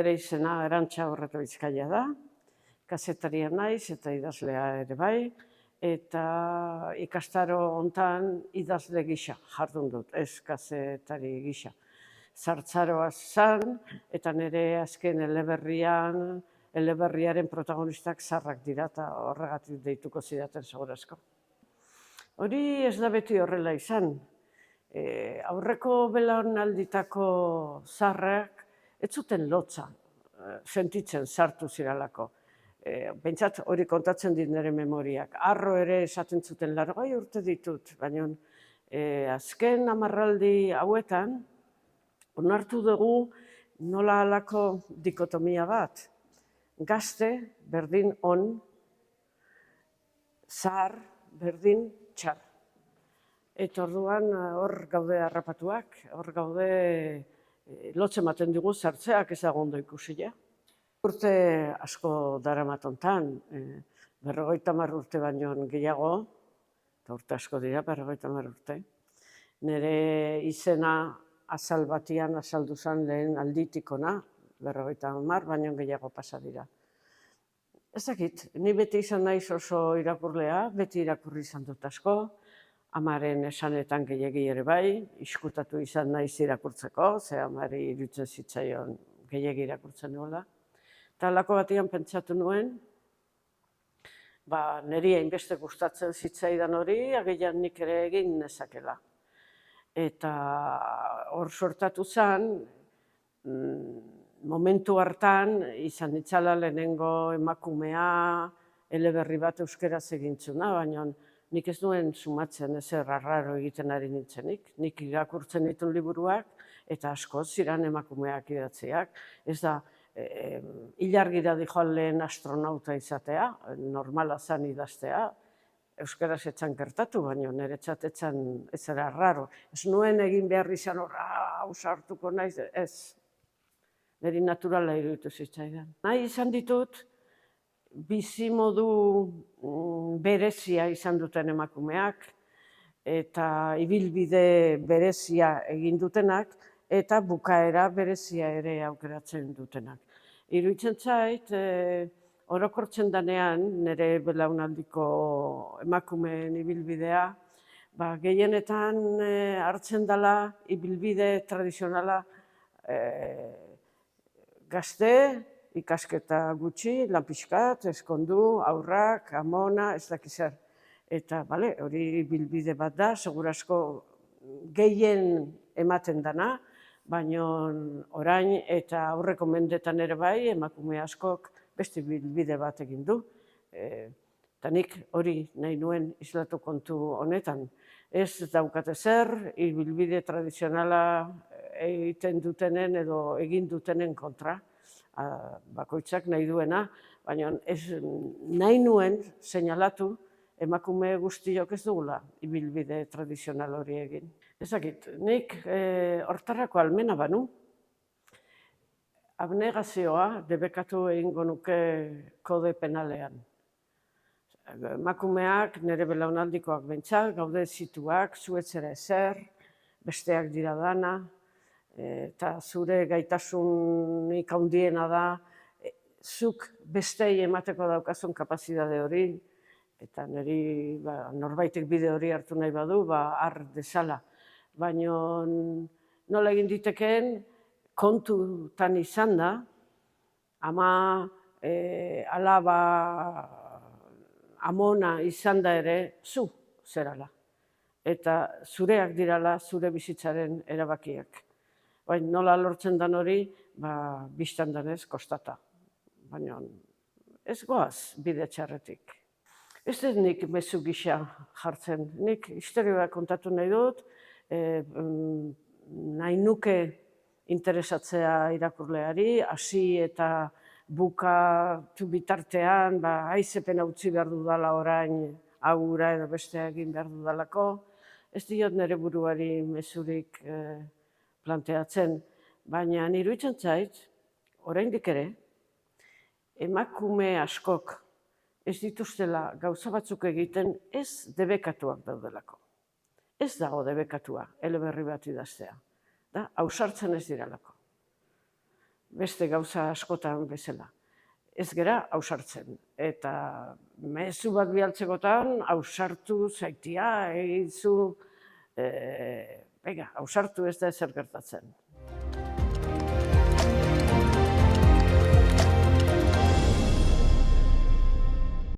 nire izena Arantxa Orreto Bizkaia da, kazetaria naiz eta idazlea ere bai, eta ikastaro hontan idazle gisa jardun dut, ez kazetari gisa. Zartzaroa zan, eta nire azken eleberriaren protagonistak zarrak dira, eta horregatik deituko zidaten segurazko. Hori ez da beti horrela izan. Aurreko belaunalditako zarrak ez zuten lotza sentitzen sartu ziralako. Behintzat hori kontatzen dit nire memoriak. Arro ere esaten zuten 80 urte ditut, baina azken hamarraldi hauetan onartu dugu nola halako dikotomia bat. Gazte berdin on, zahar berdin txar. Eta orduan hor gaude harrapatuak, hor gaude lotzen ematen dugu zartzeak ez dago ondo ikusi. Urte asko daramat hontan, 50 urte baino gehiago, eta urte asko dira 50 urte. Nire izena azal batian azaldu zen lehen alditik ona, 50 baino gehiago pasa dira. Ez dakit, ni beti izan naiz oso irakurlea, beti irakurri izan dut asko, amaren esanetan gehiegi ere bai, izkutatu izan naiz irakurtzeko, ze amari iruditzen zitzaion gehiegi irakurtzen nuela. Eta halako batean pentsatu nuen, niri hainbeste gustatzen zitzaidan hori, agian nik ere egin nezakela. Eta hor sortatu zen, momentu hartan, izan nitzala lehenengo emakumea, eleberri bat euskeraz egintzuna, baina nik ez nuen sumatzen ezer arraro egiten ari nintzenik. Nik irakurtzen ditun liburuak eta askoz ziren emakumeak idatziak. Ez da, ilargira dijoan lehen astronauta izatea, normala zen idaztea, euskaraz etzan gertatu, baina niretzat etzan ezer arraro. Ez nuen egin behar izan hau sartuko naiz, ez. Niri naturala iruditu zitzaidan. Nahi izan ditut, bizimodu berezia izan duten emakumeak, eta ibilbide berezia egin dutenak, eta bukaera berezia ere aukeratzen dutenak. Iruditzen zait, orokortzen danean, nire belaunaldiko emakumeen ibilbidea, gehienetan hartzen dela ibilbide tradizionala gazte, ikasketa gutxi, lan pixkat, eskondu, haurrak, amona, ez dakiz zer. Eta, hori bilbide bat da, segurazko gehien ematen dana, baina orain eta aurreko mendetan ere bai, emakume askok beste bilbide bat egin du. Eta nik hori nahi nuen islatu kontu honetan. Ez daukate zer, bilbide tradizionala egiten dutenen edo egin dutenen kontra. Bakoitzak nahi duena, baina nahi nuen seinalatu emakume guztiok ez dugula ibilbide tradizional hori egin. Ezakit, nik hortarako almena banu, abnegazioa debekatu egingo nuke kode penalean. Emakumeak, nire belaunaldikoak behintzat, gaude zituak, zuetzera ezer, besteak dira dana, eta zure gaitasunik handiena da, zuk bestei emateko daukazun kapazidade hori, eta niri norbaitek bide hori hartu nahi badu, har dezala. Baina nola egin ditekeen kontutan izan da, ama alaba amona izan da ere zu zerala. Eta zureak dirala zure bizitzaren erabakiak. Baina nola lortzen dan hori, biztan danez kostata. Baina ez goaz bide txarretik. Ez dut nik mezu gisa jartzen. Nik historia kontatu nahi dut, nahi nuke interesatzea irakurleari, hasi eta bukatu bitartean, haizepena utzi behar dudala orain, agura edo bestea egin behar dudalako. Ez diot nire buruari mezurik planteatzen, baina iruditzen zait, oraindik ere, emakume askok ez dituztela gauza batzuk egiten ez debekatuak daudelako. Ez dago debekatua eleberri bat idaztea. Ausartzen ez direlako. beste gauza askotan bezala. Ez gera ausartzen. Eta mezu bat bialtzekotan, ausartu zaitia, egizu, ausartu ez da ezer gertatzen.